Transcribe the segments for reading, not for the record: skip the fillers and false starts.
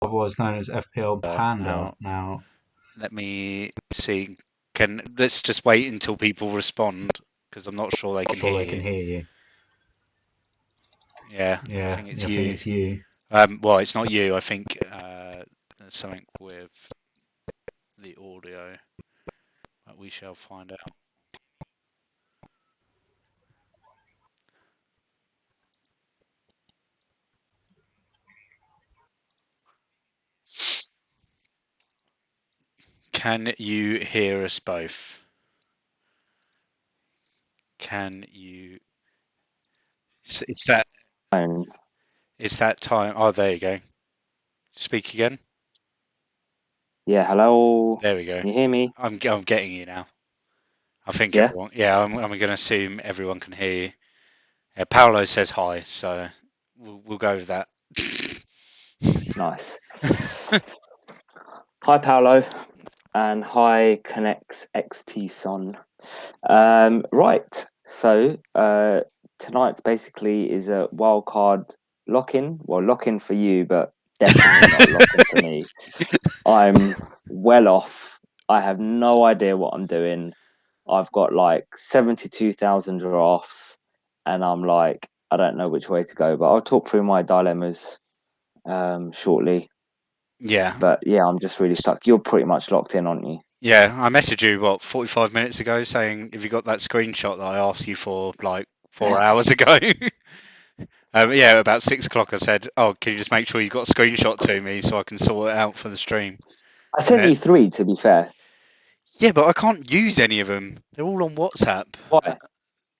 otherwise known as FPL Panda. Now, Now, let me see. Let's just wait until people respond because I'm not sure they not can sure hear they you. can hear you. Yeah, I Yeah, think it's I you. think it's you. Well, it's not you. I think there's something with the audio, but we shall find out. Can you hear us both? Can you? It's that. Phone. It's that time. Oh, there you go. Speak again. Yeah, hello. There we go. Can you hear me? I'm getting you now. I think Yeah? everyone. Yeah, I'm going to assume everyone can hear you. Yeah, Paolo says hi, so we'll go with that. Nice. Hi, Paolo. And hi, Connects XT Son. Right. So tonight's basically is a wild card lock-in. Well, lock-in for you, but definitely not lock-in for me. I'm well off. I have no idea what I'm doing. I've got like 72,000 drafts, and I'm like, I don't know which way to go. But I'll talk through my dilemmas shortly. Yeah. But yeah, I'm just really stuck. You're pretty much locked in, aren't you? Yeah, I messaged you 45 minutes ago saying, "Have you got that screenshot that I asked you for like 4 hours ago?" Yeah, about 6 o'clock I said, "Oh, can you just make sure you got a screenshot to me so I can sort it out for the stream?" I And sent you 3, to be fair. yeah, but I can't use any of them. They're all on WhatsApp. Why?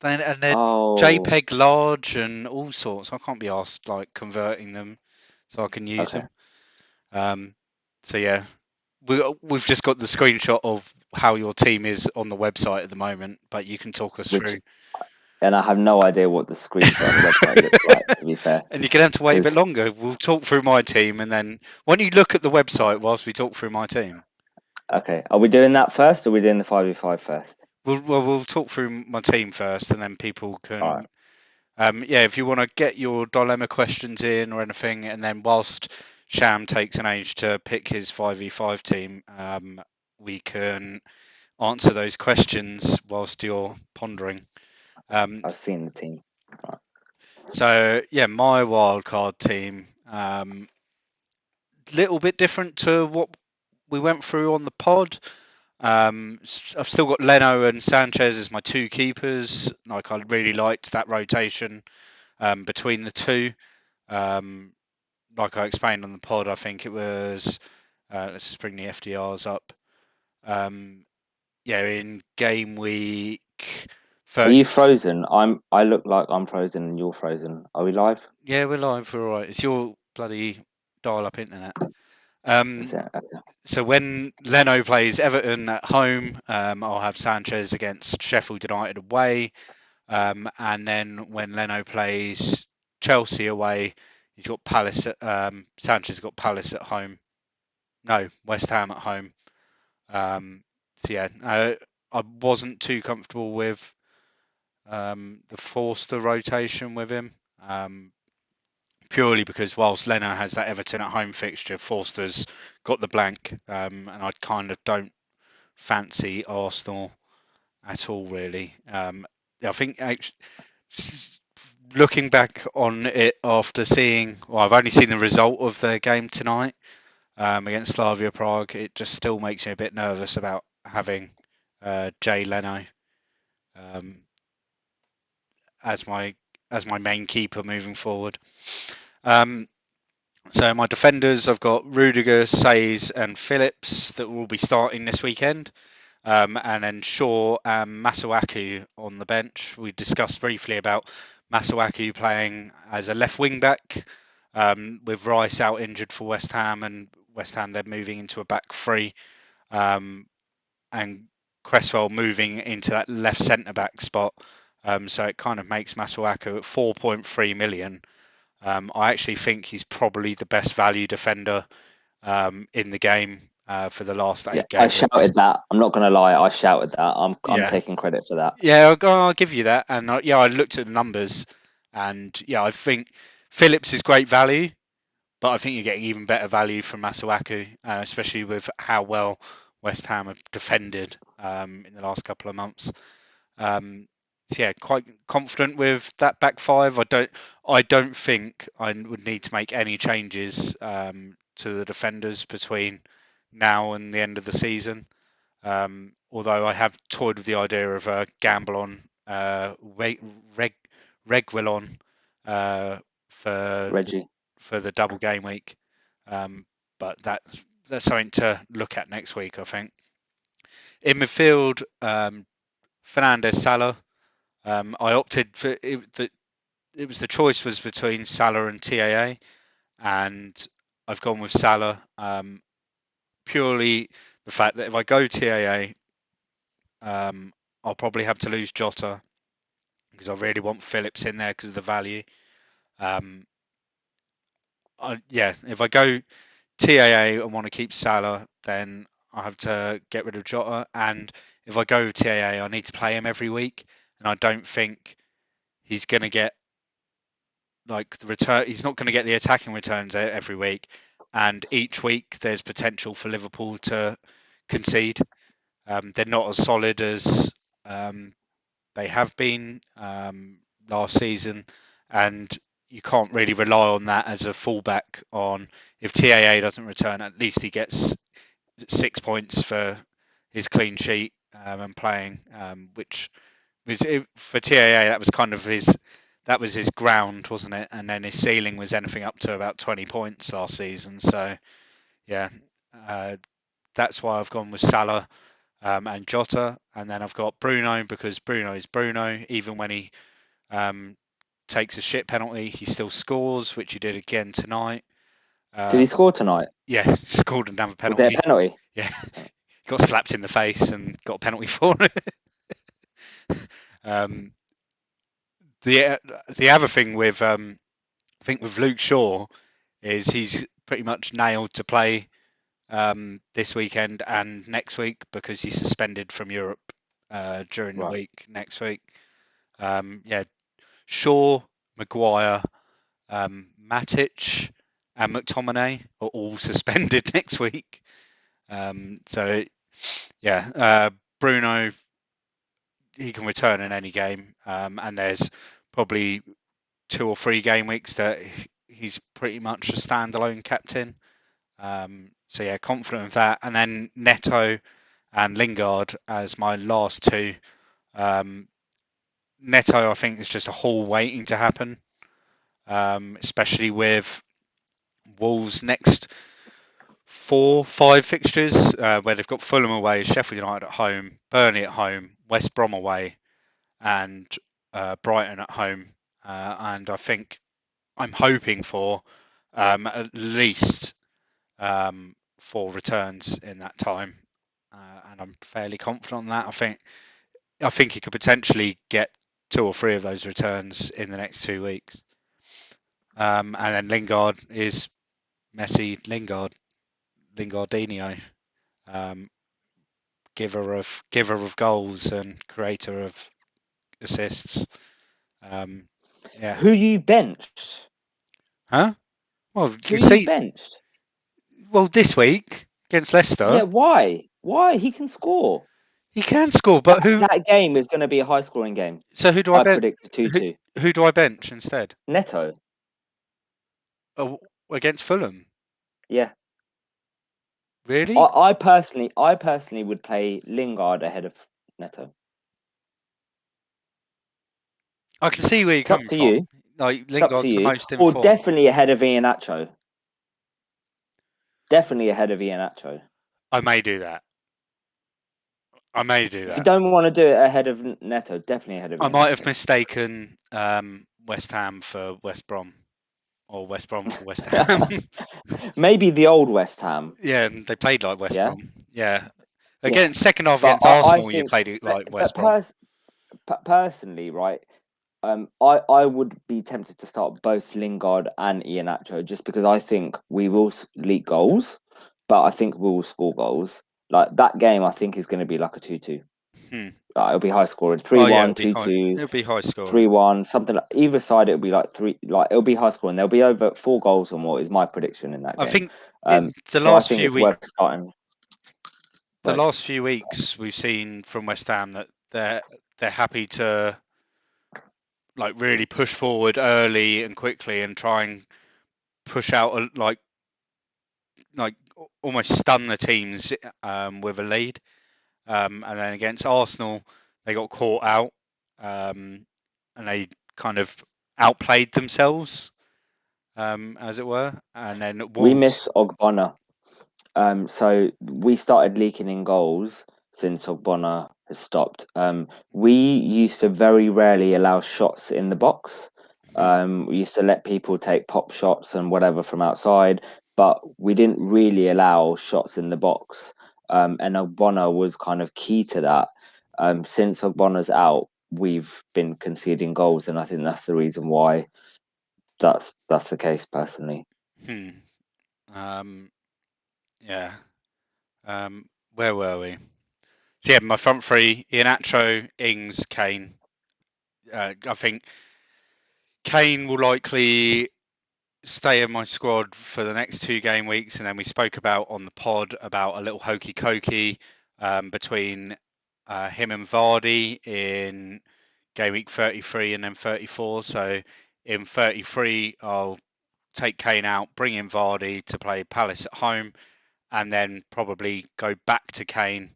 And they're Oh, JPEG large and all sorts. I can't be asked like converting them so I can use okay. them. So yeah, we've just got the screenshot of how your team is on the website at the moment, but you can talk us Which, through. and I have no idea what the screenshot on the website looks like, to be fair. And you're gonna have to wait a bit Because, longer. We'll talk through my team, and then why don't you look at the website whilst we talk through my team? okay, are we doing that first, or are we doing the 5v5 first? We'll talk through my team first, and then people All right. can. Yeah, if you want to get your dilemma questions in or anything, and then whilst Sham takes an age to pick his 5v5 team, we can answer those questions whilst you're pondering. I've seen the team. Right. So yeah, my wildcard team, little bit different to what we went through on the pod. I've still got Leno and Sanchez as my two keepers. Like I really liked that rotation between the two. Like I explained on the pod, I think it was. Let's just bring the FDRs up. Yeah, in game week Are you 30. frozen? I look like I'm frozen and you're frozen. Are we live? Yeah, we're live. We're all right. It's your bloody dial-up internet. Is it? Okay. So when Leno plays Everton at home, I'll have Sanchez against Sheffield United away. And then when Leno plays Chelsea away, he's got Palace. Sanchez has got Palace at home. No, West Ham at home. So yeah, I wasn't too comfortable with the Forster rotation with him. Purely because whilst Leno has that Everton at home fixture, Forster's got the blank, and I kind of don't fancy Arsenal at all, really. I think actually, looking back on it after seeing, well, I've only seen the result of their game tonight against Slavia Prague. It just still makes me a bit nervous about having Jay Leno um, as my main keeper moving forward. So my defenders, I've got Rudiger, Says, and Phillips that will be starting this weekend. And then Shaw and Masuaku on the bench. We discussed briefly about Masuaku playing as a left wing back, with Rice out injured for West Ham, and West Ham they're moving into a back three, and Cresswell moving into that left centre back spot. So it kind of makes Masuaku at 4.3 million. I actually think he's probably the best value defender in the game for the last 8 Yeah, game I weeks. shouted that. I'm not gonna lie, I shouted that. I'm Yeah, taking credit for that. yeah, I'll give you that. And yeah, I looked at the numbers, and yeah, I think Phillips is great value, but I think you're getting even better value from Masuaku, especially with how well West Ham have defended in the last couple of months. So yeah, quite confident with that back five. I don't think I would need to make any changes to the defenders between now and the end of the season. Although I have toyed with the idea of a gamble on Reguilon for Reggie. the double game week, but that's something to look at next week, I think. In midfield, Fernandez, Salah. I opted for it. The choice was between Salah and TAA, and I've gone with Salah. Purely the fact that if I go TAA, I'll probably have to lose Jota because I really want Phillips in there because of the value. If I go TAA and want to keep Salah, then I have to get rid of Jota. And if I go TAA, I need to play him every week, and I don't think he's going to get like the return. He's not going to get the attacking returns every week, and each week there's potential for Liverpool to concede. They're not as solid as they have been last season, and you can't really rely on that as a fallback. On if TAA doesn't return, at least he gets 6 points for his clean sheet and playing, which was for TAA. That was kind of his ground, wasn't it? And then his ceiling was anything up to about 20 points last season. So yeah, that's why I've gone with Salah and Jota, and then I've got Bruno because Bruno is Bruno. Even when he takes a shit penalty, he still scores, which he did again tonight. Did he score tonight? Yeah, scored another penalty. Was there a penalty? Yeah, got slapped in the face and got a penalty for it. The other thing with I think with Luke Shaw is he's pretty much nailed to play this weekend and next week because he's suspended from Europe during the week next week. Shaw, Maguire, Matic, and McTominay are all suspended next week. Bruno, he can return in any game, and there's probably 2 or 3 game weeks that he's pretty much a standalone captain. Confident of that. And then Neto and Lingard as my last 2. Neto, I think, is just a haul waiting to happen, especially with Wolves' next 4-5 fixtures, where they've got Fulham away, Sheffield United at home, Burnley at home, West Brom away, and Brighton at home. And I think I'm hoping for at least 4 returns in that time, and I'm fairly confident on that. I think he could potentially get 2 or 3 of those returns in the next 2 weeks. And then Lingard is Messi Lingardinho, giver of goals and creator of assists. Who you benched? Huh? Well, Who you benched? Well, this week against Leicester. Yeah, why? Why? He can score. He can score, but that game is going to be a high-scoring game. So who do I bench? predict a 2-2. Who do I bench instead? Neto. Oh, against Fulham. Yeah. Really? I personally would play Lingard ahead of Neto. I can see where you're coming from. You. Like Lingard's the most informed. Or definitely ahead of Iheanacho. Definitely ahead of Iheanacho. I may do that. If you don't want to do it ahead of Neto, definitely ahead of Iheanacho. I might have mistaken West Ham for West Brom. Or West Brom for West Ham. Maybe the old West Ham. Yeah, and they played like West Brom. Yeah. Again, second half against Arsenal, you played it like West Brom. Personally, right, I would be tempted to start both Lingard and Iheanacho just because I think we will leak goals, but I think we will score goals. Like that game, I think is going to be like a 2-2. It'll be high scoring. Oh yeah, 3-1, 2-2, it'll be high scoring. 3-1, something like either side. It'll be like it'll be high scoring. There'll be over 4 goals or more. Is my prediction in that game. I think in the so I last think few it's weeks, worth starting. the last few weeks we've seen from West Ham that they're happy to like really push forward early and quickly and try and push out like almost stun the teams with a lead. And then against Arsenal, they got caught out and they kind of outplayed themselves, as it were. And then We Wolves. miss Ogbonna. So we started leaking in goals since Ogbonna has stopped. We used to very rarely allow shots in the box. We used to let people take pop shots and whatever from outside, but we didn't really allow shots in the box. And Ogbonna was kind of key to that. Since Ogbonna's out, we've been conceding goals, and I think that's the reason why that's the case personally. Yeah. Where were we? So yeah, my front three: Iheanacho, Ings, Kane. I think Kane will likely stay in my squad for the next 2 game weeks, and then we spoke about on the pod about a little hokey cokey between him and Vardy in game week 33 and then 34. So in 33, I'll take Kane out, bring in Vardy to play Palace at home, and then probably go back to Kane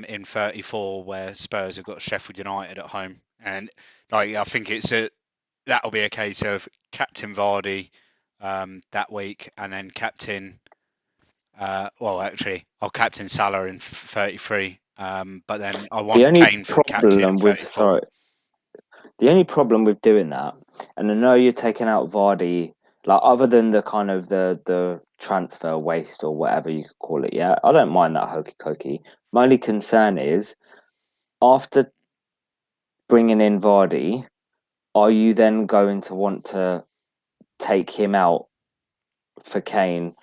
in 34, where Spurs have got Sheffield United at home. And I think that'll be a case of captain Vardy that week, and then captain. Actually, I'll captain Salah in 33, but then I The want only Kane for the captain in 34. The only problem with doing that, and I know you're taking out Vardy, like other than the kind of the transfer waste or whatever you could call it, yeah, I don't mind that hokey cokey. My only concern is after bringing in Vardy, are you then going to want to take him out for Kane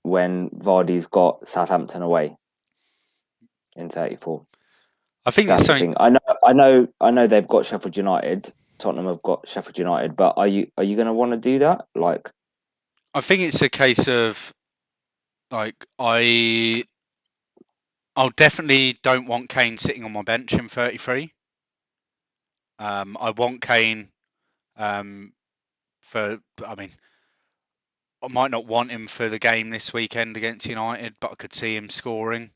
when Vardy's got Southampton away in 34? I think it's That's the something. thing. I know they've got Sheffield United. Tottenham have got Sheffield United, but are you going to want to do that? Like, I think it's a case of like I'll definitely don't want Kane sitting on my bench in 33. I want Kane for. I mean, I might not want him for the game this weekend against United, but I could see him scoring.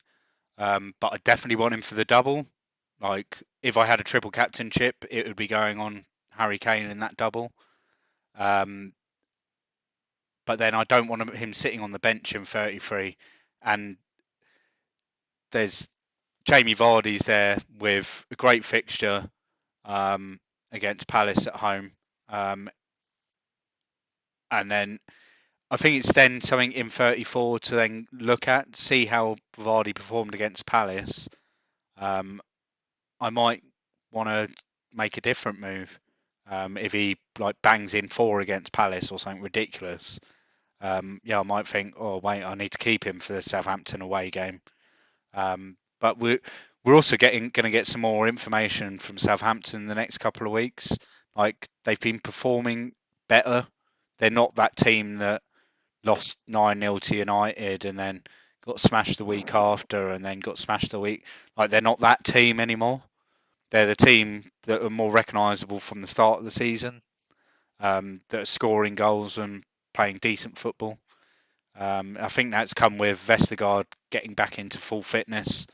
But I definitely want him for the double. Like if I had a triple captainship, it would be going on Harry Kane in that double. But then I don't want him sitting on the bench in 33. And there's Jamie Vardy's there with a great fixture against Palace at home. And then I think it's then something in 34 to then look at, see how Vardy performed against Palace. I might want to make a different move if he like bangs in 4 against Palace or something ridiculous. I might think, oh wait, I need to keep him for the Southampton away game. But we're also going to get some more information from Southampton in the next couple of weeks. Like they've been performing better. They're not that team that lost 9-0 to United and then got smashed the week after and then got smashed the week. Like they're not that team anymore. They're the team that are more recognisable from the start of the season, that are scoring goals and playing decent football. I think that's come with Vestergaard getting back into full fitness.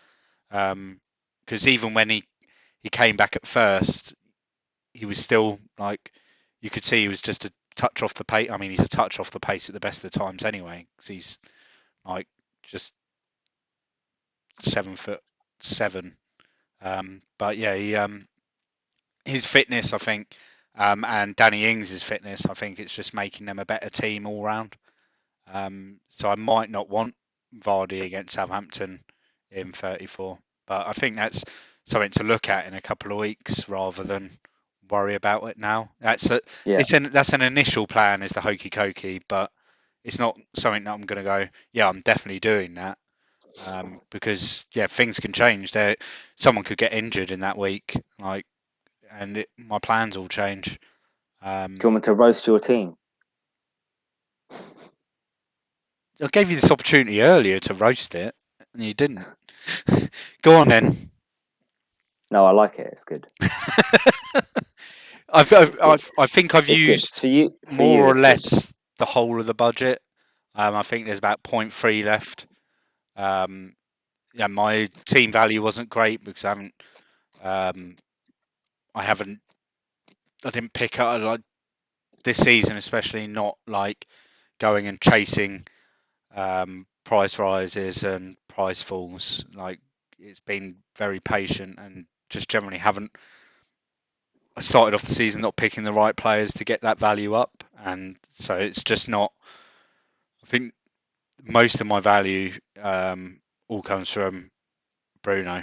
Because even when he came back at first, he was still like you could see he was just a touch off the pace. I mean, he's a touch off the pace at the best of the times anyway, because he's like just 7'7". But yeah, his fitness, I think, and Danny Ings' fitness, I think it's just making them a better team all round. So I might not want Vardy against Southampton in 34, but I think that's something to look at in a couple of weeks rather than worry about it now. That's an initial plan, is the hokey cokey, but it's not something that I'm going to go, yeah, I'm definitely doing that. because things can change. Someone could get injured in that week, and my plans all change. Do you want me to roast your team? I gave you this opportunity earlier to roast it, and you didn't. Go on then. No, I like it. It's good. I good. think I've It's good used for you. For you, more or it's good. less the whole of the budget. I think there's about 0.3 left. My team value wasn't great because I didn't pick up like this season, especially not like going and chasing price rises and price falls. Like it's been very patient and just generally haven't. I started off the season not picking the right players to get that value up, and so it's just not. I think most of my value all comes from Bruno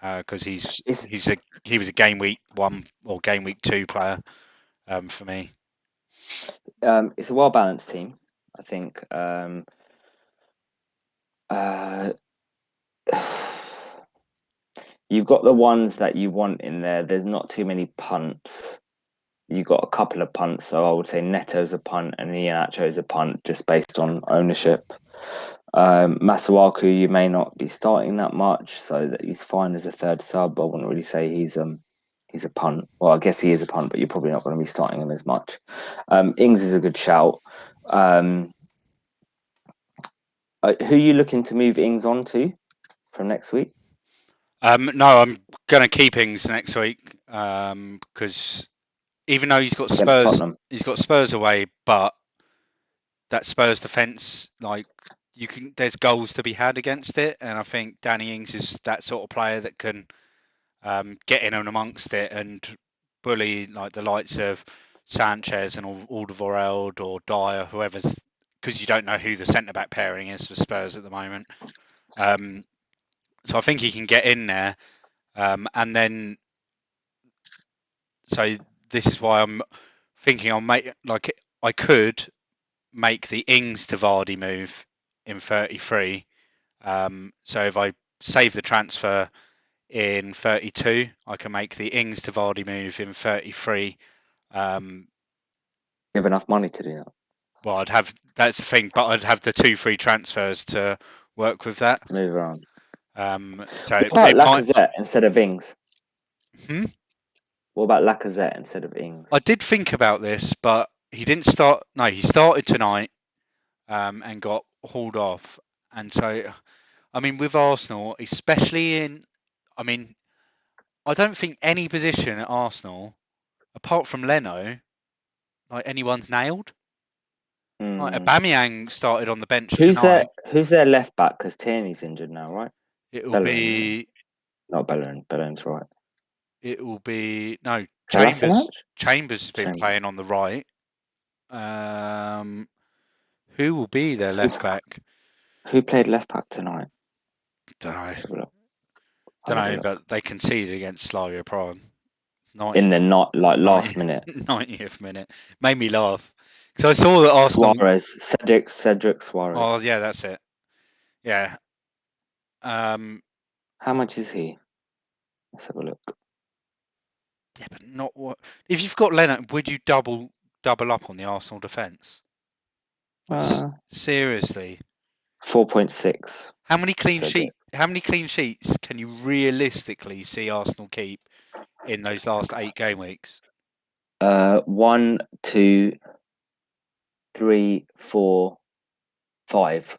because he was a game week 1 or game week 2 player for me. It's a well balanced team, I think. You've got the ones that you want in there. There's not too many punts. You've got a couple of punts, so I would say Neto's a punt and Iheanacho's a punt, just based on ownership. Masuaku, you may not be starting that much, so that he's fine as a third sub. I wouldn't really say he's a punt. Well, I guess he is a punt, but you're probably not going to be starting him as much. Ings is a good shout. Who are you looking to move Ings on to from next week? No, I'm going to keep Ings next week because even though he's got Spurs away, but that Spurs defence, like there's goals to be had against it, and I think Danny Ings is that sort of player that can get in and amongst it and bully like the likes of Sanchez and Alderweireld or Dyer, whoever's, because you don't know who the centre back pairing is for Spurs at the moment. So I think he can get in there, and then so this is why I'm thinking I could make the Ings to Vardy move in 33. So if I save the transfer in 32, I can make the Ings to Vardy move in 33. You have enough money to do that. Well, that's the thing, but I'd have the 2 free transfers to work with that. Move around. So what about Lacazette instead of Ings? What about Lacazette instead of Ings? I did think about this, but he didn't start. No, he started tonight and got hauled off. And so, I mean, with Arsenal, especially I don't think any position at Arsenal, apart from Leno, like anyone's nailed. Like Aubameyang started on the bench tonight. Who's their left back? Because Tierney's injured now, right? It will be not Bellerin. Bellerin's right. It will be no Kolasinac? Chambers has been playing on the right. Who will be their left back? Who played left back tonight? Don't know, but they conceded against Slavia Prague. In the last minute. 90th minute. Made me laugh. Because I saw that Arsenal... Cedric Suarez. Oh, yeah, that's it. Yeah. How much is he? Let's have a look. Yeah, but not what... If you've got Leonard, would you double up on the Arsenal defence? Seriously. 4.6. How many clean sheets can you realistically see Arsenal keep in those last 8 game weeks? 1, 2, 3, 4, 5.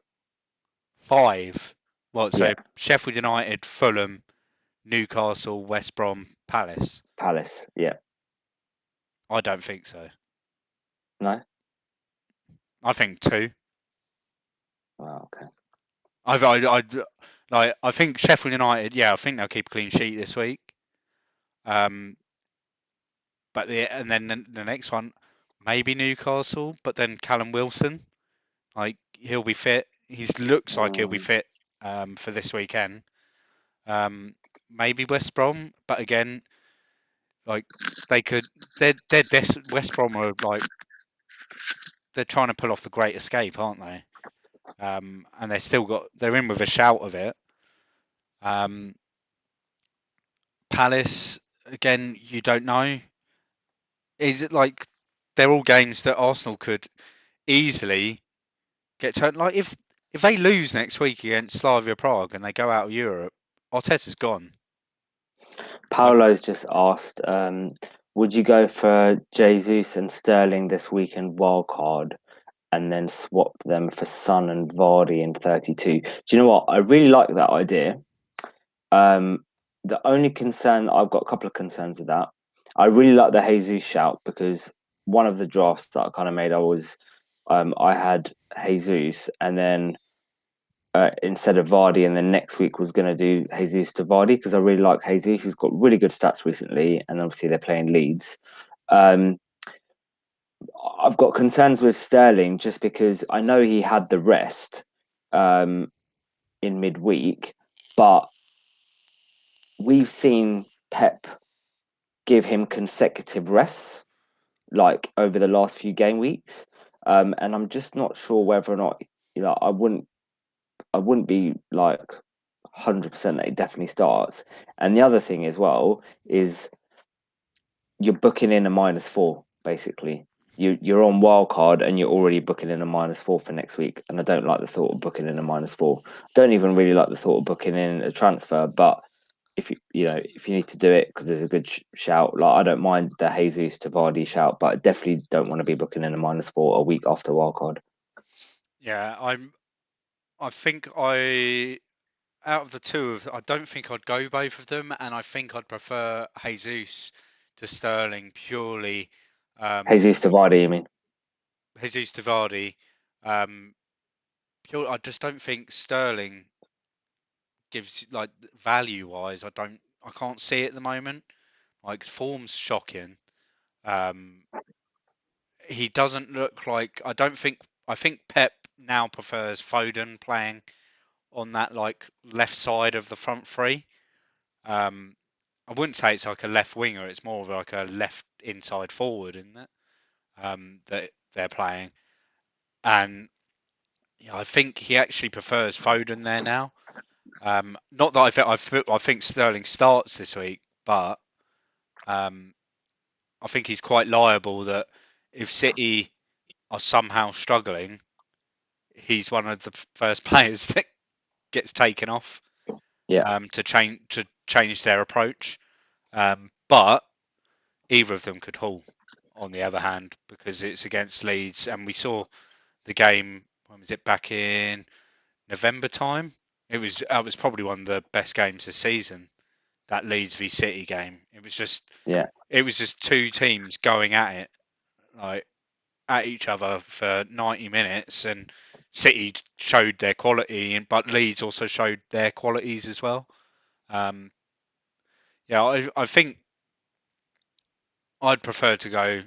5. Well, so Sheffield United, Fulham, Newcastle, West Brom, Palace. Palace, yeah. I don't think so. No. I think 2. Wow. Okay. I think Sheffield United. Yeah, I think they'll keep a clean sheet this week. But then the next one, maybe Newcastle, but then Callum Wilson, like he'll be fit. He looks like he'll be fit for this weekend. Maybe West Brom, but again, like they could. West Brom are like they're trying to pull off the Great Escape, aren't they? and they're in with a shout of it. Palace again, you don't know. Is it like they're all games that Arsenal could easily get turned? Like if they lose next week against Slavia Prague and they go out of Europe, Arteta's gone. Paolo's just asked, would you go for Jesus and Sterling this weekend wild card and then swap them for Son and Vardy in 32? Do you know what? I really like that idea. The only concern, I've got a couple of concerns with that. I really like the Jesus shout because one of the drafts that I kind of made, I had Jesus and then instead of Vardy, and then next week was going to do Jesus to Vardy because I really like Jesus. He's got really good stats recently, and obviously they're playing Leeds. I've got concerns with Sterling just because I know he had the rest in midweek, but we've seen Pep give him consecutive rests like over the last few game weeks, and I'm just not sure whether or not I wouldn't be like 100% that it definitely starts. And the other thing as well is you're booking in a -4 basically. You're on wildcard and you're already booking in a -4 for next week. And I don't like the thought of booking in a -4. Don't even really like the thought of booking in a transfer. But if if you need to do it because there's a good shout, like I don't mind the Jesus to Vardy shout, but I definitely don't want to be booking in a -4 a week after wildcard. Yeah, I think out of the two I don't think I'd go both of them, and I think I'd prefer Jesus to Sterling purely. Jesus to Vardy, you mean? Jesus to Vardy, pure. I just don't think Sterling gives like value wise. I can't see it at the moment. Like form's shocking. Um, he doesn't look like. I don't think. I think Pep now prefers Foden playing on that like left side of the front three. I wouldn't say it's like a left winger. It's more of like a left inside forward, isn't it? That they're playing, and yeah, I think he actually prefers Foden there now. Not that I think Sterling starts this week, but um, I think he's quite liable that if City are somehow struggling, he's one of the first players that gets taken off Yeah. To change their approach. But either of them could haul. On the other hand, because it's against Leeds, and we saw the game. When was it? Back in November time. It was probably one of the best games this season. That Leeds v City game. Yeah. It was just two teams going at it, like at each other for 90 minutes, and City showed their quality, but Leeds also showed their qualities as well. Um, yeah, I think I'd prefer to go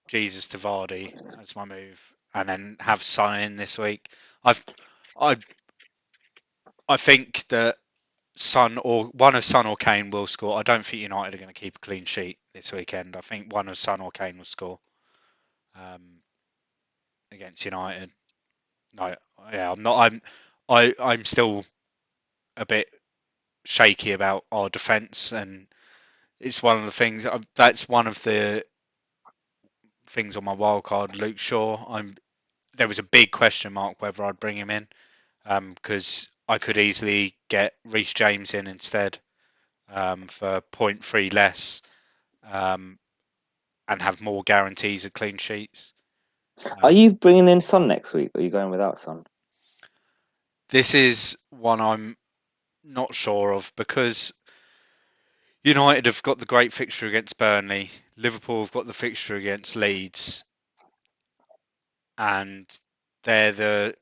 Jesus to Vardy as my move, and then have Son in this week. I've I I think that Son or one of Son or Kane will score. I don't think United are going to keep a clean sheet this weekend. I think one of Son or Kane will score um, against United. No, yeah, I'm not. I'm still a bit shaky about our defence, and it's one of the things. That's one of the things on my wild card. Luke Shaw. There was a big question mark whether I'd bring him in because I could easily get Reece James in instead for 0.3 less and have more guarantees of clean sheets. Are you bringing in Son next week, or are you going without Son? This is one I'm not sure of because United have got the great fixture against Burnley, Liverpool have got the fixture against Leeds, and they're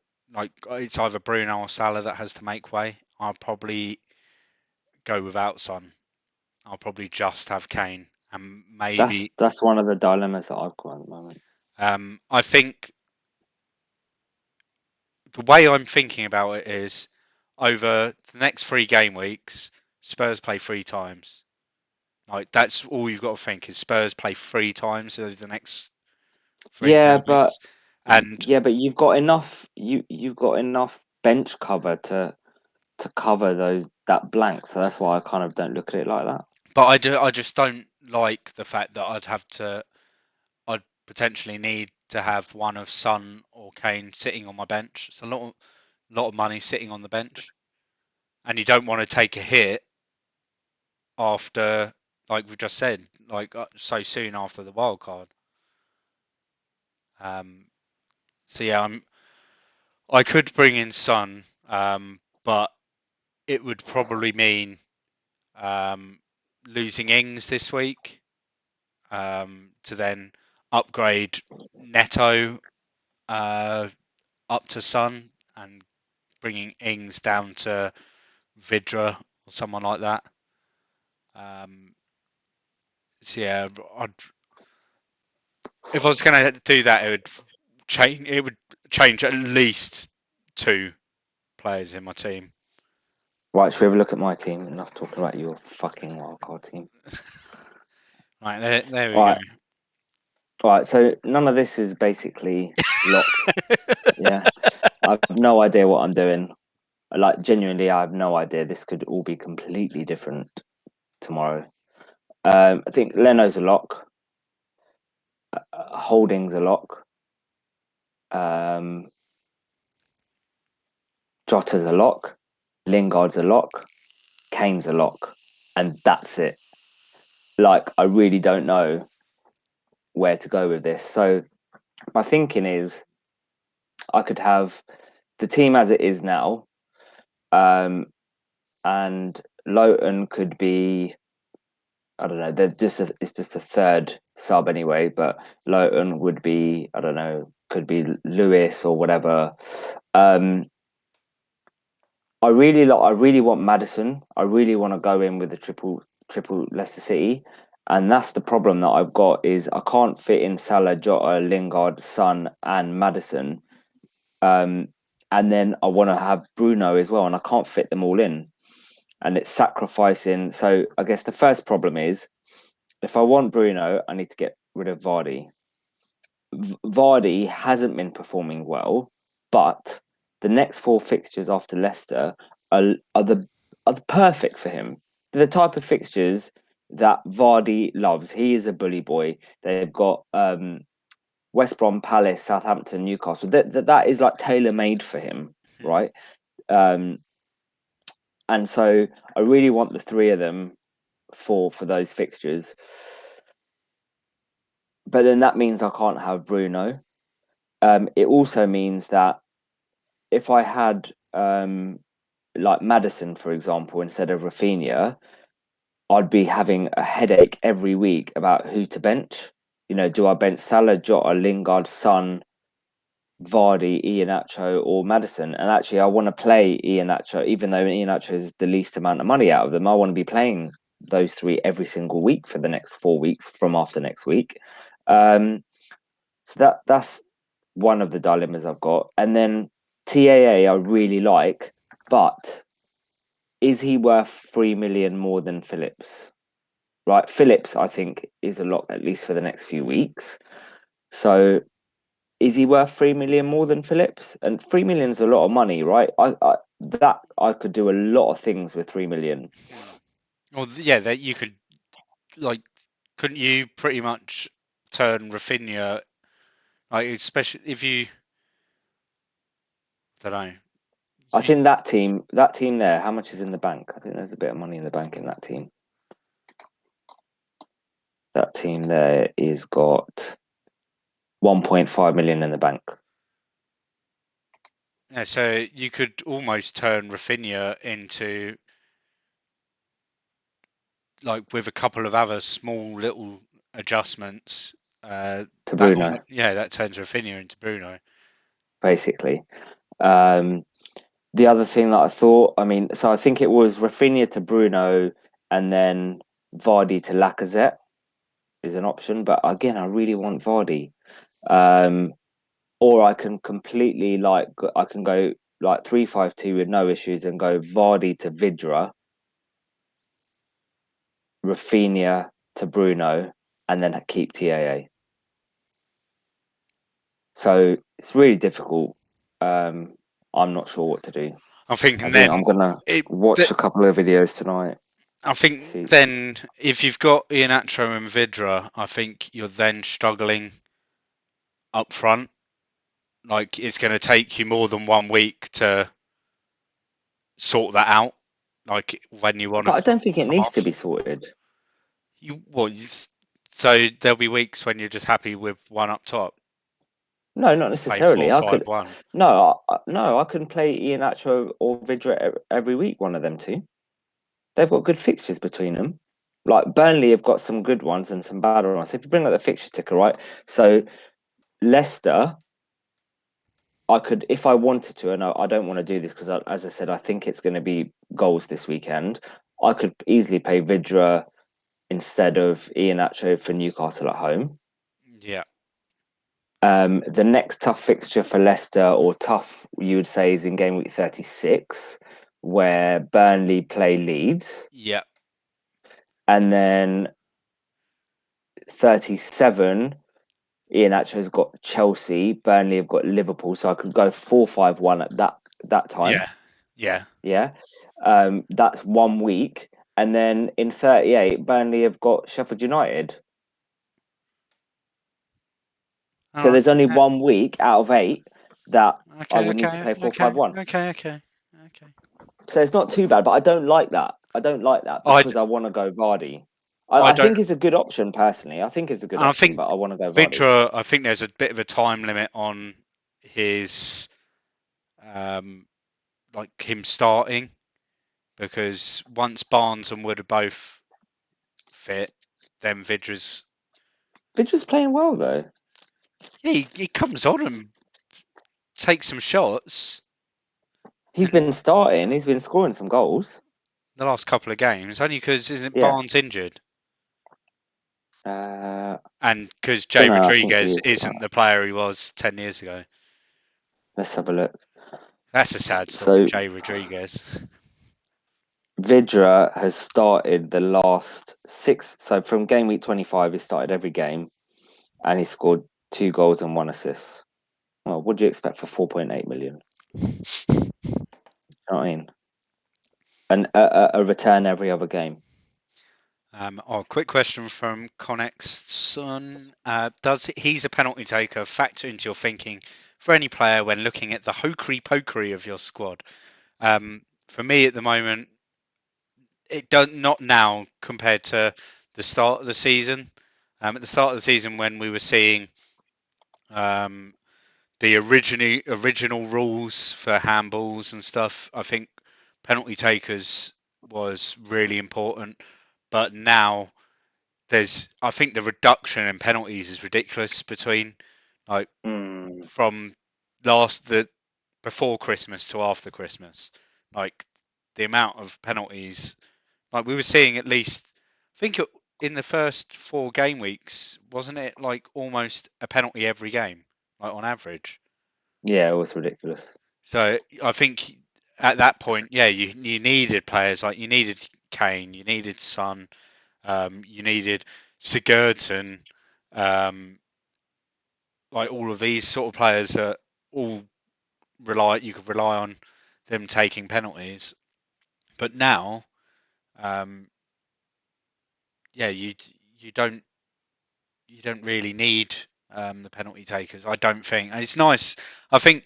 it's either Bruno or Salah that has to make way. I'll probably go without Son. I'll probably just have Kane and maybe. That's one of the dilemmas that I've got at the moment. I think the way I'm thinking about it is over the next 3 game weeks, Spurs play 3 times. Like that's all you've got to think is Spurs play 3 times over the next three Yeah, game but weeks. And Yeah, but you've got enough. You've got enough bench cover to cover that blank. So that's why I kind of don't look at it like that. but I just don't like the fact that I'd potentially need to have one of Son or Kane sitting on my bench. It's a lot of money sitting on the bench, and you don't want to take a hit after, like we just said, so soon after the wild card. So yeah, I could bring in Son, but it would probably mean losing Ings this week, to then upgrade Neto up to Son and bringing Ings down to Vidra or someone like that. So yeah, if I was going to do that, it would change. It would change at least 2 players in my team. Right, should we have a look at my team? Enough talking about your fucking wildcard team. Right, there we Right. go. Right, so none of this is basically locked. Yeah, I have no idea what I'm doing. Like, genuinely, I have no idea. This could all be completely different tomorrow. I think Leno's a lock. Holding's a lock. Jota's a lock. Lingard's a lock. Kane's a lock. And that's it. Like, I really don't know where to go with this. So my thinking is I could have the team as it is now, and Lowton could be, I don't know, it's just a third sub anyway, but Lowton would be, I don't know, could be Lewis or whatever. I really want Madison. I really want to go in with the triple Leicester City. And that's the problem that I've got is I can't fit in Salah, Jota, Lingard, Son, and Madison. And then I want to have Bruno as well, and I can't fit them all in. And it's sacrificing. So I guess the first problem is if I want Bruno, I need to get rid of Vardy. Vardy hasn't been performing well, but the next 4 fixtures after Leicester are the perfect for him. They're the type of fixtures that Vardy loves. He is a bully boy. They've got West Brom, Palace, Southampton, Newcastle. That is like tailor made for him, right? And so I really want the 3 of them for those fixtures. But then that means I can't have Bruno. It also means that if I had like Madison, for example, instead of Rafinha, I'd be having a headache every week about who to bench. You know, do I bench Salah, Jota, Lingard, Son, Vardy, Iheanacho, or Madison? And actually, I want to play Iheanacho, even though Iheanacho is the least amount of money out of them. I want to be playing those 3 every single week for the next 4 weeks from after next week. So that's one of the dilemmas I've got. And then TAA I really like, but is he worth 3 million more than Phillips? Right, Phillips I think is a lot, at least for the next few weeks. So is he worth 3 million more than Phillips? And 3 million is a lot of money, right? I could do a lot of things with 3 million. Well, yeah, that you could, like, couldn't you pretty much turn Rafinha, like, especially if you, I don't know. I think that team there, how much is in the bank? I think there's a bit of money in the bank in that team. That team there is got 1.5 million in the bank. Yeah, so you could almost turn Rafinha into, like, with a couple of other small little adjustments, to Bruno, that turns Rafinha into Bruno. basically. The other thing that I thought, I mean, so I think it was Rafinha to Bruno and then Vardy to Lacazette is an option. But again, I really want Vardy. Or I can completely I can go like 3-5-2 with no issues and go Vardy to Vidra, Rafinha to Bruno, and then keep TAA. So it's really difficult. I'm not sure what to do. I'm thinking I think then I'm gonna watch a couple of videos tonight. I think then if you've got Iheanacho and Vidra, I think you're then struggling up front. Like it's going to take you more than 1 week to sort that out. Like when you want But to I don't think it come needs to off. be sorted. So there'll be weeks when you're just happy with one up top, No, not playing necessarily. I could 4-5-1. no, I can play Iheanacho or Vidra every week. One of them two. They've got good fixtures between them. Like Burnley have got some good ones and some bad ones. So if you bring up the fixture ticker, right? So Leicester, I could, if I wanted to, and I don't want to do this because, as I said, I think it's going to be goals this weekend. I could easily pay Vidra instead of Iheanacho for Newcastle at home. Yeah. The next tough fixture for Leicester, or tough, you would say, is in game week 36, where Burnley play Leeds. Yeah. And then 37, Iheanacho's got Chelsea, Burnley have got Liverpool, so I could go 4-5-1 at that time. Yeah. Yeah. That's 1 week. And then in 38, Burnley have got Sheffield United. So there's only 1 week out of 8 that I would need to pay 4-5-1. Okay. So it's not too bad, but I don't like that. I don't like that I because I want to go Vardy. I I don't. think it's a good option personally. I think it's a good I option, think but I want to go Vardy. Vidra. I think there's a bit of a time limit on his like him starting, because once Barnes and Wood are both fit, then Vidra's Vidra's playing well though. he comes on and takes some shots. He's And been starting. He's been scoring some goals. the last couple of games, only because isn't Yeah. Barnes injured, Uh, and because Jay don't know. I think he Rodriguez is. isn't the player he was 10 years ago. Let's have a look. That's a sad story, So Jay Rodriguez. Vidra has started the last 6. So from game week 25, he started every game, and he scored 2 goals and 1 assist. Well, what do you expect for 4.8 million? You know what I mean? And a return every other game. Quick question from Connex Son. He's a penalty taker factor into your thinking for any player when looking at the hokey pokery of your squad? For me at the moment, it does not now compared to the start of the season. At the start of the season, when we were seeing the original rules for handballs and stuff, I think penalty takers was really important. But now I think the reduction in penalties is ridiculous between like from before Christmas to after Christmas. Like the amount of penalties, like we were seeing at least, I think in the first 4 game weeks, wasn't it like almost a penalty every game, like on average? Yeah, it was ridiculous. So I think at that point, yeah, you needed players, like you needed Kane, you needed Son, you needed Sigurdsson, like all of these sort of players that all you could rely on them taking penalties. But now, um, yeah, you don't really need the penalty takers. I don't think, and it's nice. I think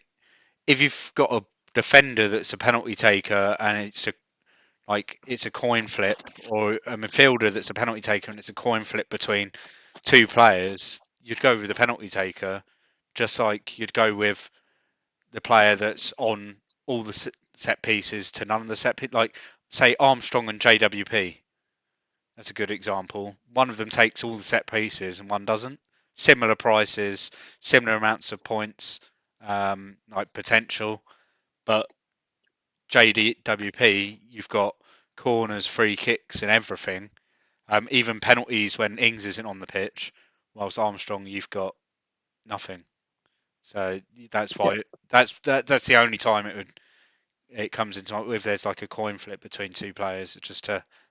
if you've got a defender that's a penalty taker and it's a coin flip, or a midfielder that's a penalty taker and it's a coin flip between 2 players, you'd go with the penalty taker, just like you'd go with the player that's on all the set pieces to none of the set pieces. Like, say, Armstrong and JWP. That's a good example. One of them takes all the set pieces and one doesn't. Similar prices, similar amounts of points, like potential. But JWP, you've got corners, free kicks, and everything. Even penalties when Ings isn't on the pitch. Whilst Armstrong, you've got nothing. So that's why that's the only time it comes into if there's like a coin flip between 2 players.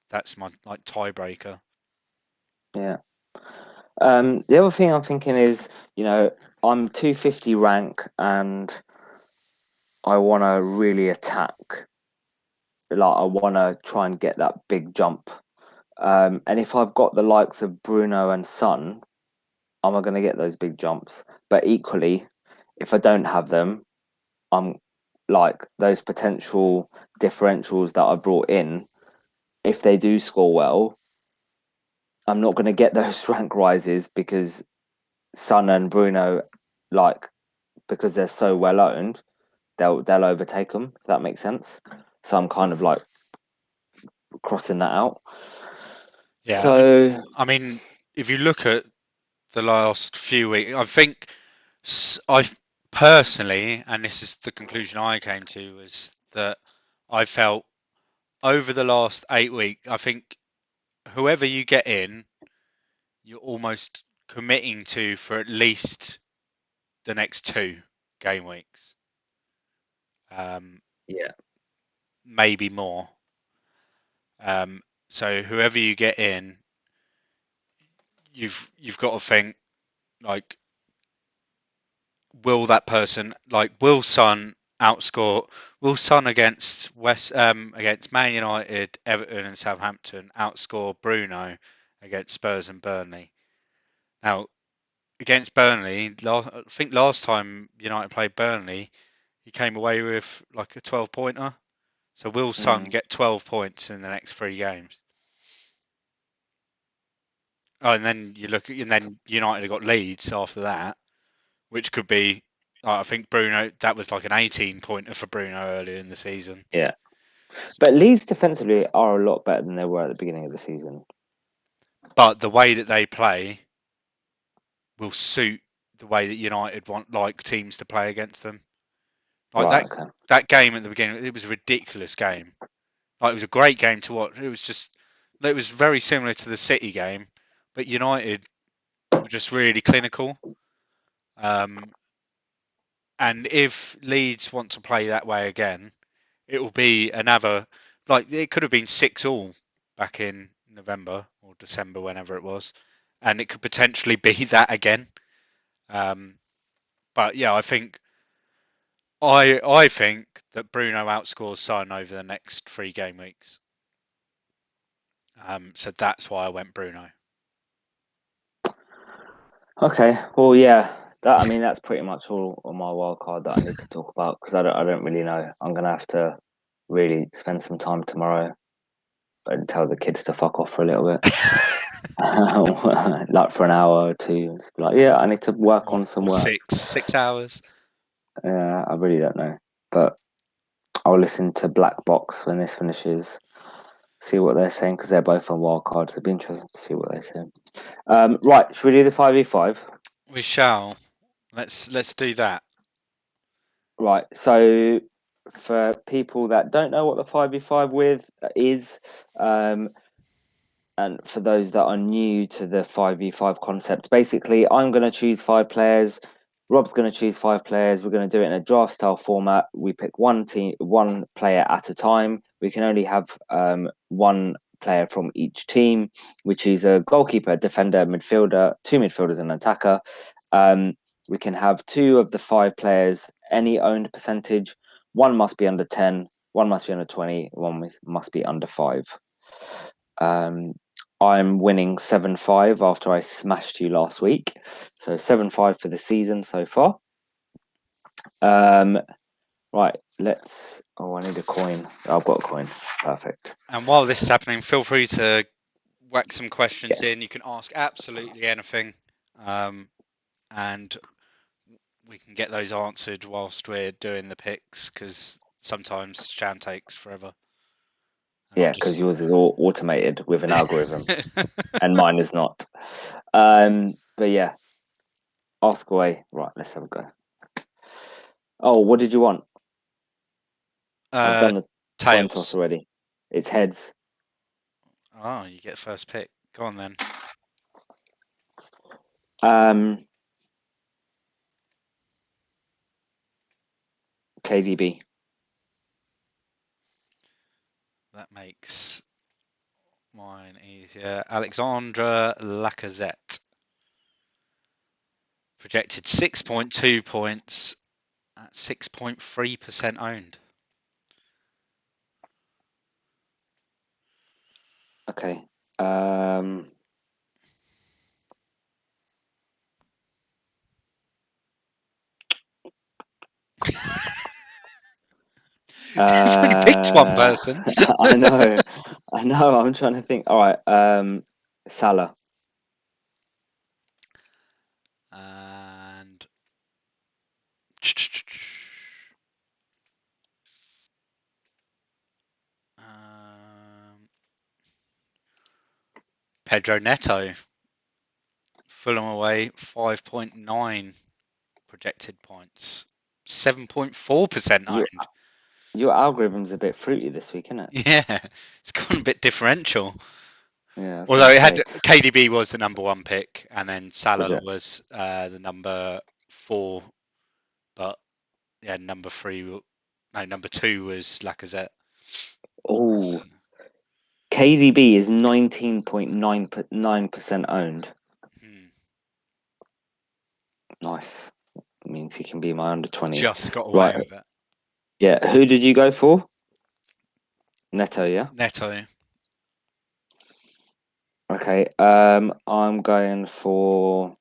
That's my like tiebreaker. Yeah. The other thing I'm thinking is, I'm 250 rank and I want to really attack. Like I want to try and get that big jump. And if I've got the likes of Bruno and Son, am I going to get those big jumps? But equally, if I don't have them, I'm like those potential differentials that I brought in. If they do score well, I'm not going to get those rank rises because Son and Bruno, like because they're so well owned, they'll overtake them. If that makes sense. So I'm kind of like crossing that out. Yeah, So I mean, if you look at the last few weeks, I think I personally, and this is the conclusion I came to, was that I felt over the last 8 weeks, I think whoever you get in, you're almost committing to for at least the next 2 game weeks, yeah, maybe more. So whoever you get in, you've got to think like, will that person will Son outscore? Will Son against Man United, Everton, and Southampton outscore Bruno against Spurs and Burnley? Now, against Burnley, I think last time United played Burnley, he came away with like a 12-pointer. So will Son get 12 points in the next 3 games? Oh, and then and then United have got Leeds after that, which could be. I think Bruno, that was like an 18-pointer for Bruno earlier in the season. yeah. But Leeds defensively are a lot better than they were at the beginning of the season. But the way that they play will suit the way that United want teams to play against them. Like Right, okay. that game at the beginning, it was a ridiculous game. Like it was a great game to watch. It was very similar to the City game, but United were just really clinical. And if Leeds want to play that way again, it will be another, it could have been 6-all back in November or December, whenever it was, and it could potentially be that again. But yeah, I think that Bruno outscores Son over the next 3 game weeks. So that's why I went Bruno. Okay. Well, yeah. That's pretty much all on my wild card that I need to talk about because I don't really know. I'm gonna have to really spend some time tomorrow and tell the kids to fuck off for a little bit, like for an hour or two. Just be like, yeah, I need to work on some or work. 6 hours. Yeah, I really don't know, but I'll listen to Black Box when this finishes. See what they're saying because they're both on wild cards. It'd be interesting to see what they say. Right, should we do the 5v5? We shall. Let's do that. Right, so for people that don't know what the 5v5 with is, and for those that are new to the 5v5 concept, basically, I'm going to choose 5 players. Rob's going to choose 5 players. We're going to do it in a draft style format. We pick one player at a time. We can only have one player from each team. We choose a goalkeeper, defender, midfielder, 2 midfielders, and an attacker. We can have 2 of the 5 players, any owned percentage. One must be under 10, one must be under 20, one must be under 5. I'm winning 7-5 after I smashed you last week. So 7-5 for the season so far. Right, let's. Oh, I need a coin. I've got a coin. Perfect. And while this is happening, feel free to whack some questions Yeah. in. You can ask absolutely anything, and we can get those answered whilst we're doing the picks, because sometimes Sham takes forever. And Yeah, because yours is all automated with an algorithm, and mine is not. But yeah, ask away. Right, let's have a go. Oh, what did you want? I've done the coin toss tails. already. It's heads. Oh, you get first pick. Go on then. KDB. That makes mine easier. Alexandra Lacazette. projected 6.2 points at 6.3% owned. Okay. You've only picked one person. I know. I'm trying to think. All right. Salah. And Pedro Neto. Fulham away, 5.9 projected points. 7.4% owned. Your algorithm's a bit fruity this week, isn't it? Yeah, it's gone a bit differential. Yeah. Although it had KDB was the number 1 pick, and then Salah was the number 4, but yeah, number 2 was Lacazette. Oh, KDB is 19.9% owned. Nice. That means he can be my under 20. Just got away with it. Yeah. Who did you go for? Neto, yeah? Neto. Okay. I'm going for.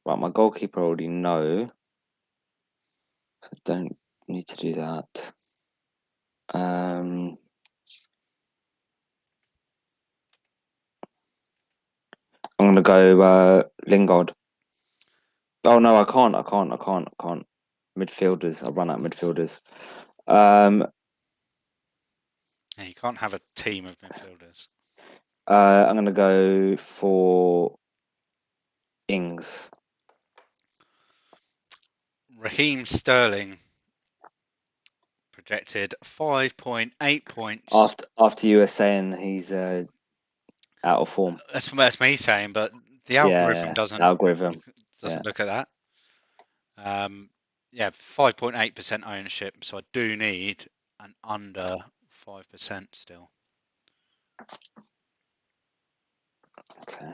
Right, my goalkeeper I already know. I don't need to do that. I'm gonna go Lingard. Oh no, I can't. Midfielders. I'll run out midfielders. Yeah, you can't have a team of midfielders. I'm gonna go for Ings. Raheem Sterling projected 5.8 points. After you were saying he's out of form. That's me saying, but the algorithm doesn't look at that. 5.8% ownership, so I do need an under 5% still. Okay.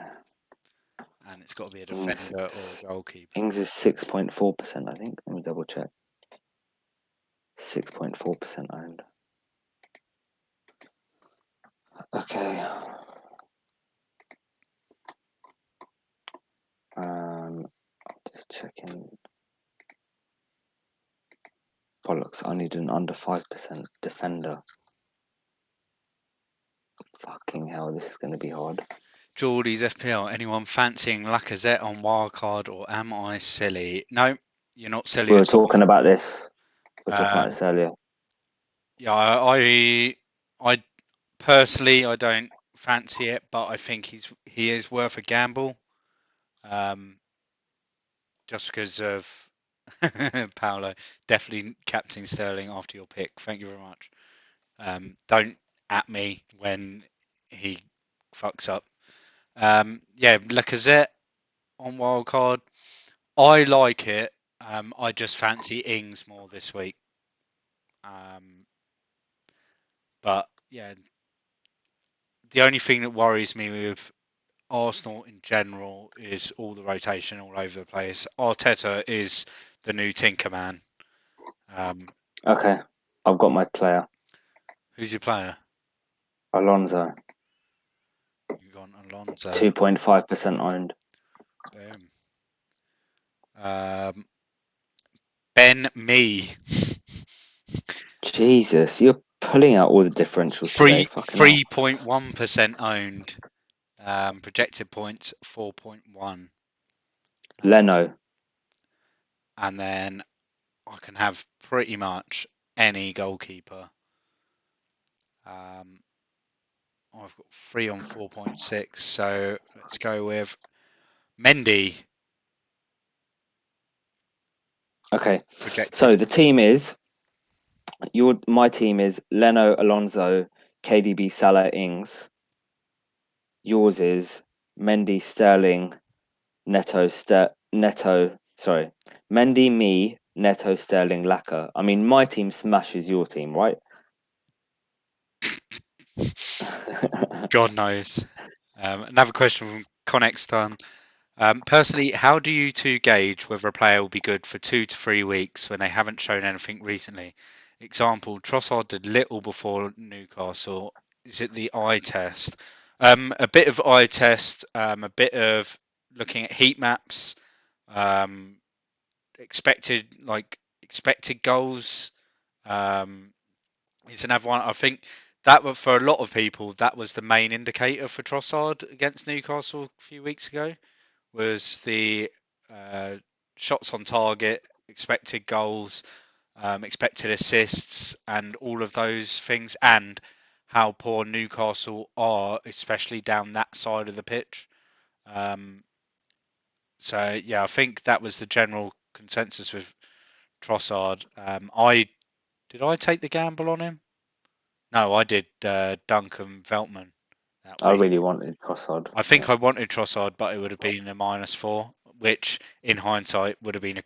And it's got to be a defender or a goalkeeper. Ings is 6.4%, I think. Let me double check. 6.4% owned. Okay. Just checking. Bollocks, I need an under 5% defender. Fucking hell, this is going to be hard. Geordie's FPL, anyone fancying Lacazette on wildcard, or am I silly? No, you're not silly. We were talking about this. We were talking about this earlier. Yeah, I personally, I don't fancy it, but I think he is worth a gamble. Just because of Paolo, definitely captain Sterling after your pick. Thank you very much. Don't at me when he fucks up. Lacazette on wildcard. I like it. I just fancy Ings more this week. But yeah, the only thing that worries me with Arsenal in general is all the rotation all over the place. Arteta is the new Tinkerman. Okay, I've got my player. Who's your player? Alonso. You've gone Alonso. 2.5% owned. Boom. Ben Mee. Jesus, you're pulling out all the differentials today. 3.1% owned. Projected points 4.1. Leno. And then I can have pretty much any goalkeeper. I've got 3 on 4.6, so let's go with Mendy. Okay, Projected. so the team is my team is Leno, Alonso, KDB, Salah, Ings. Yours is Mendy, Sterling, Mendy, me, Neto, Sterling, Laka. I mean, my team smashes your team, right? God knows. Another question from Connex Ton. Personally, how do you two gauge whether a player will be good for 2 to 3 weeks when they haven't shown anything recently? Example, Trossard did little before Newcastle. Is it the eye test? A bit of eye test, a bit of looking at heat maps, um, expected goals. Um, is another one. I think that for a lot of people that was the main indicator for Trossard against Newcastle a few weeks ago was the uh, shots on target, expected goals, expected assists, and all of those things, and how poor Newcastle are, especially down that side of the pitch. Um, so yeah, I think that was the general consensus with Trossard. I did I take the gamble on him? No, I did Duncan Veltman that I week. really wanted Trossard. I think I wanted Trossard, but it would have been a -4, which in hindsight would have been a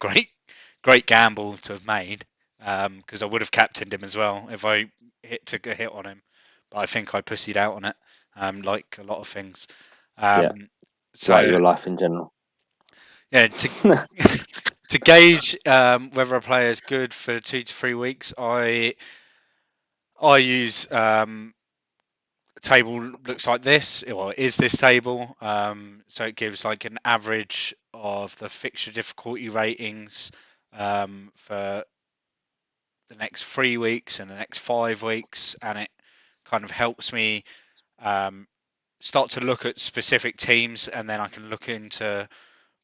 great gamble to have made, because I would have captained him as well if I took a hit on him. But I think I pussied out on it, like a lot of things. Yeah, like So your life in general. yeah, to gauge whether a player is good for 2 to 3 weeks, I use table looks like this, or is this table. So it gives like an average of the fixture difficulty ratings for the next 3 weeks and the next 5 weeks, and it kind of helps me um, start to look at specific teams, and then I can look into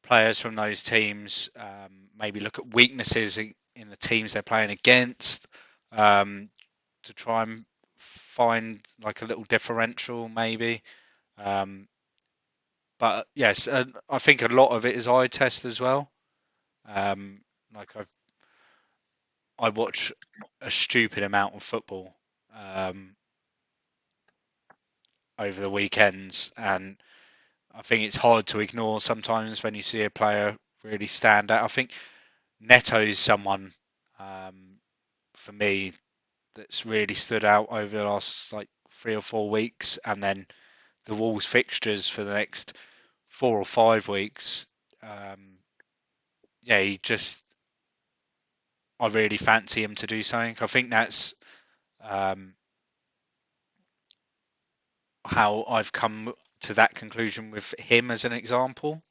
players from those teams, maybe look at weaknesses in the teams they're playing against, to try and find like a little differential maybe. Um, but yes, I think a lot of it is eye test as well. Um, like I watch a stupid amount of football um, over the weekends, and I think it's hard to ignore sometimes when you see a player really stand out. I think Neto's someone um, for me that's really stood out over the last like 3 or 4 weeks, and then the Wolves fixtures for the next 4 or 5 weeks. Um, yeah, I really fancy him to do something. I think that's um, how I've come to that conclusion with him as an example.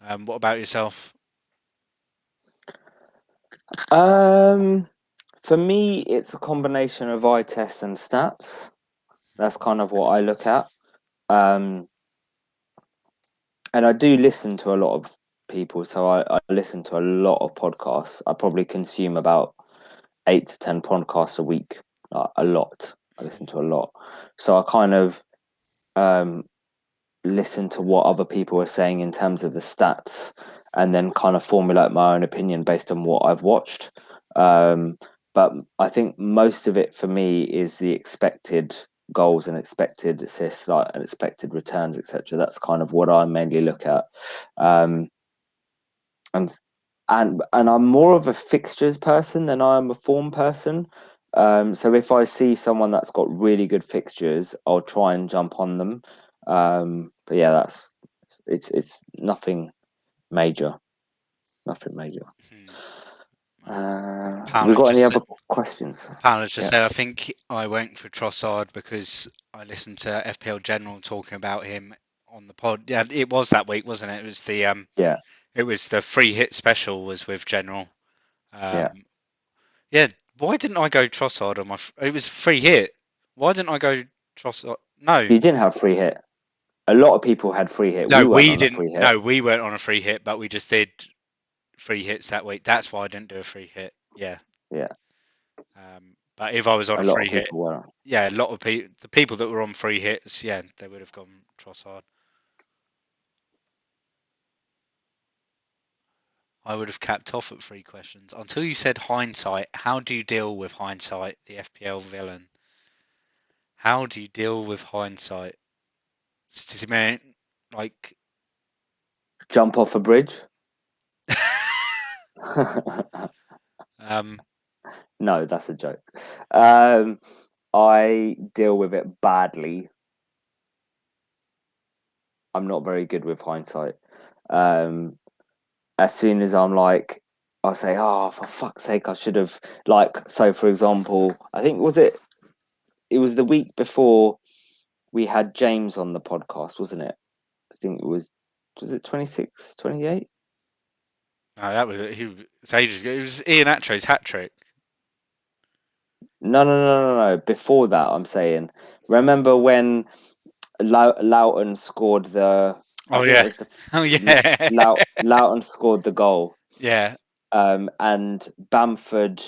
What about yourself? Um, for me, it's a combination of eye test and stats. That's kind of what I look at. Um, and I do listen to a lot of people, so I listen to a lot of podcasts. I probably consume about 8 to 10 podcasts a week, a lot. I listen to a lot, so I kind of um, listen to what other people are saying in terms of the stats, and then kind of formulate my own opinion based on what I've watched. But I think most of it for me is the expected goals and expected assists, like and expected returns, etc. That's kind of what I mainly look at. Um, and and I'm more of a fixtures person than I am a form person. So if I see someone that's got really good fixtures, I'll try and jump on them. But yeah, it's nothing major. Nothing major. We Poundland got any just other questions? Poundland just Yeah, said I think I went for Trossard because I listened to FPL General talking about him on the pod. Yeah, it was that week, wasn't it? yeah, It was the free hit special was with General. yeah. Um, yeah, why didn't I go Trossard on my? It was a free hit. Why didn't I go Trossard? No, You didn't have free hit. A lot of people had free hit. no, We weren't we on a didn't. free hit. No, we weren't on a free hit, but we just did free hits that week. That's why I didn't do a free hit. Yeah. Yeah, But if I was on a a lot of free hit, people were. yeah, a lot of people, the people that were on free hits, yeah, they would have gone Trossard. I would have capped off at 3 questions until you said hindsight. How do you deal with hindsight, the FPL villain? How do you deal with hindsight? Does it mean like? Jump off a bridge. um, No, that's a joke. Um, I deal with it badly. I'm not very good with hindsight. As soon as I'm like, I'll say, "Oh, for fuck's sake, I should have." Like, so for example, I think it was the week before we had James on the podcast, wasn't it? I think was it 26, 28? No, that was ages ago. It was Ian Atro's hat trick. No. Before that, I'm saying. Remember when Loughton scored the? I Oh think it yeah. was the Oh yeah. Loughton scored the goal, Yeah. and Bamford.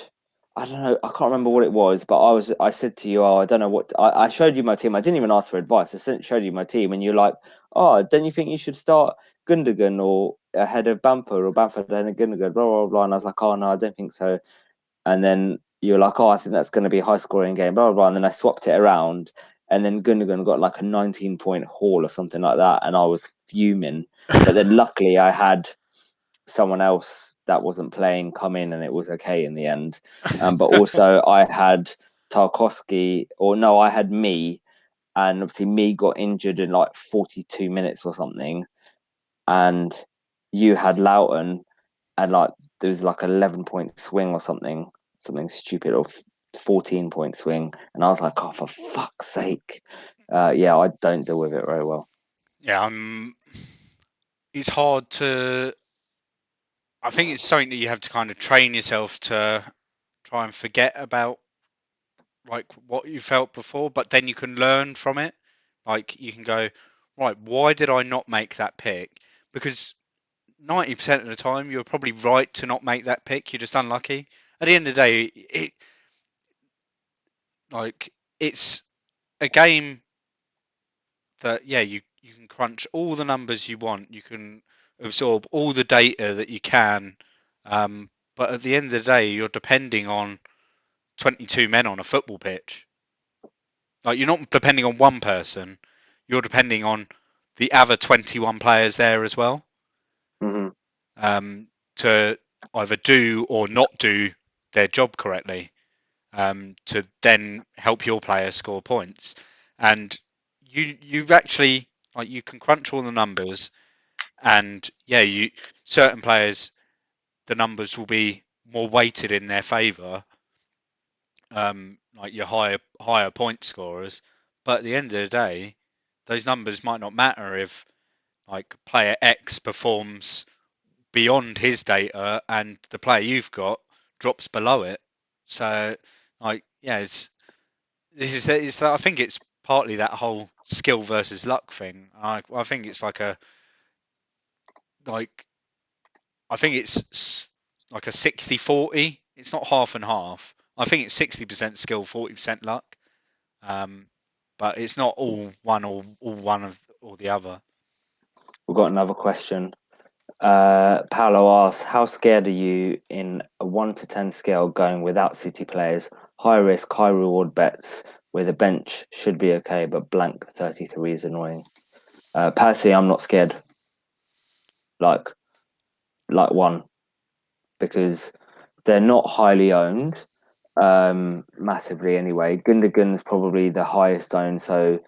I don't know. I can't remember what it was, but I said to you, "Oh, I don't know what." I showed you my team. I didn't even ask for advice. Showed you my team, and you're like, "Oh, don't you think you should start Gundogan or ahead of Bamford or Bamford ahead of Gundogan?" Blah blah blah. And I was like, "Oh no, I don't think so." And then you're like, "Oh, I think that's going to be a high scoring game." Blah blah blah. And then I swapped it around, and then Gundogan got like a 19-point haul or something like that, and I was fuming. But then luckily I had someone else that wasn't playing come in, and it was okay in the end. But also I had Tarkowski, or no, I had me, and obviously me got injured in like 42 minutes or something, and you had Loughton, and like there was like an 11-point swing or something stupid, or 14-point swing, and I was like, oh, for fuck's sake. Yeah, I don't deal with it very well. Yeah, it's hard to. I think it's something that you have to kind of train yourself to try and forget about, like what you felt before, but then you can learn from it. Like you can go, right, why did I not make that pick? Because 90% of the time you're probably right to not make that pick. You're just unlucky. At the end of the day, it's a game that, yeah, you can crunch all the numbers you want. You can absorb all the data that you can. But at the end of the day, you're depending on 22 men on a football pitch. Like you're not depending on one person. You're depending on the other 21 players there as well. Mm-hmm. To either do or not do their job correctly, to then help your players score points. And you've actually, like, you can crunch all the numbers, and yeah, certain players, the numbers will be more weighted in their favour, like your higher point scorers. But at the end of the day, those numbers might not matter if like player X performs beyond his data and the player you've got drops below it. So, like, yeah, I think it's partly that whole skill versus luck thing. I think it's like I think it's like a 60-40. It's not half and half. I think it's 60% skill, 40% luck. Um, but it's not all one or one of or the other. We've got another question. Paolo asks, how scared are you in a 1 to 10 scale going without City players? High risk, high reward bets with a bench should be okay, but blank 33 is annoying. Personally, I'm not scared. Like one, because they're not highly owned, massively anyway. Gundogan's probably the highest owned, so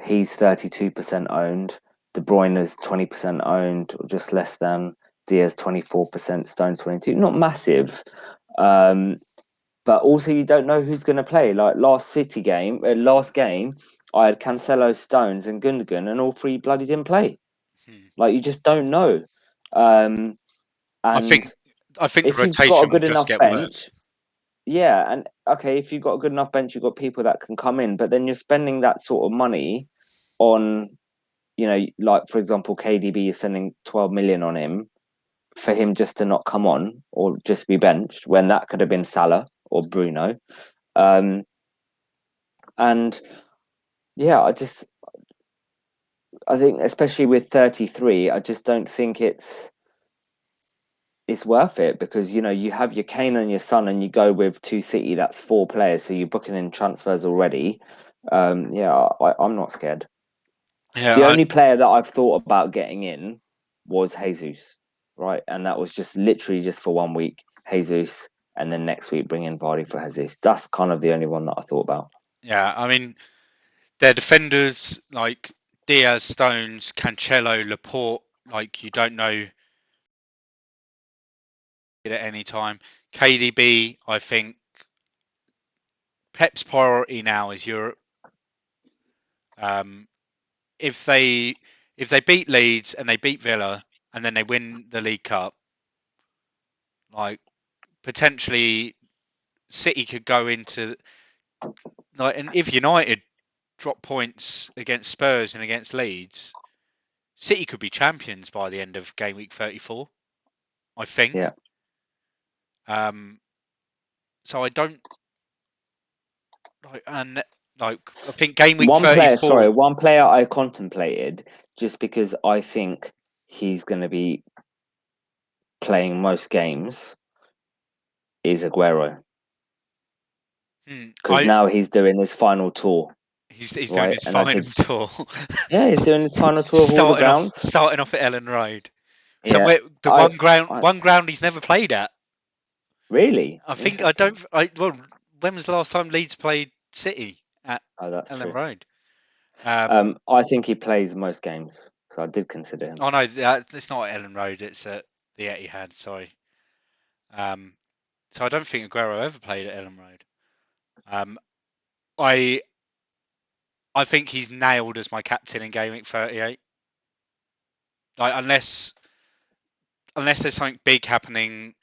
he's 32% owned. De Bruyne is 20% owned, or just less than. Diaz 24%, Stones 22. Not massive, but also you don't know who's going to play. Like last game, I had Cancelo, Stones, and Gundogan, and all three bloody didn't play. Like you just don't know. I And think the if you've got a rotation will good just enough get bench, worse. yeah, and okay, if you've got a good enough bench, you've got people that can come in, but then you're spending that sort of money on, like for example, KDB is sending 12 million on him for him just to not come on or just be benched when that could have been Salah or Bruno. Um, and yeah, I think especially with 33, I just don't think it's worth it, because you have your Kane and your Son, and you go with two City. That's four players, so you're booking in transfers already. Yeah, I'm not scared. Yeah, The only player that I've thought about getting in was Jesus, right? And that was just literally just for 1 week, Jesus, and then next week bring in Vardy for Jesus. That's kind of the only one that I thought about. yeah. I mean, their defenders, like Diaz, Stones, Cancelo, Laporte, like you don't know at any time. KDB, I think Pep's priority now is Europe. If they beat Leeds and they beat Villa and then they win the League Cup, like potentially City could go into like, and if United drop points against Spurs and against Leeds, City could be champions by the end of game week 34. I think. Yeah. So I don't like, and like I think game week One 34. player I contemplated just because I think he's going to be playing most games is Aguero. Because now he's doing his final tour. He's right? doing his And final tour. Yeah, he's doing his final tour of all the grounds. Starting off at Ellen Road. So Yeah, one ground he's never played at. Really? I think I don't. Well, when was the last time Leeds played City at that's Ellen true. Road? I think he plays most games, so I did consider him. Oh no, it's not at Ellen Road. It's at the Etihad. Sorry. So I don't think Aguero ever played at Ellen Road. I think he's nailed as my captain in game week 38. Like unless there's something big happening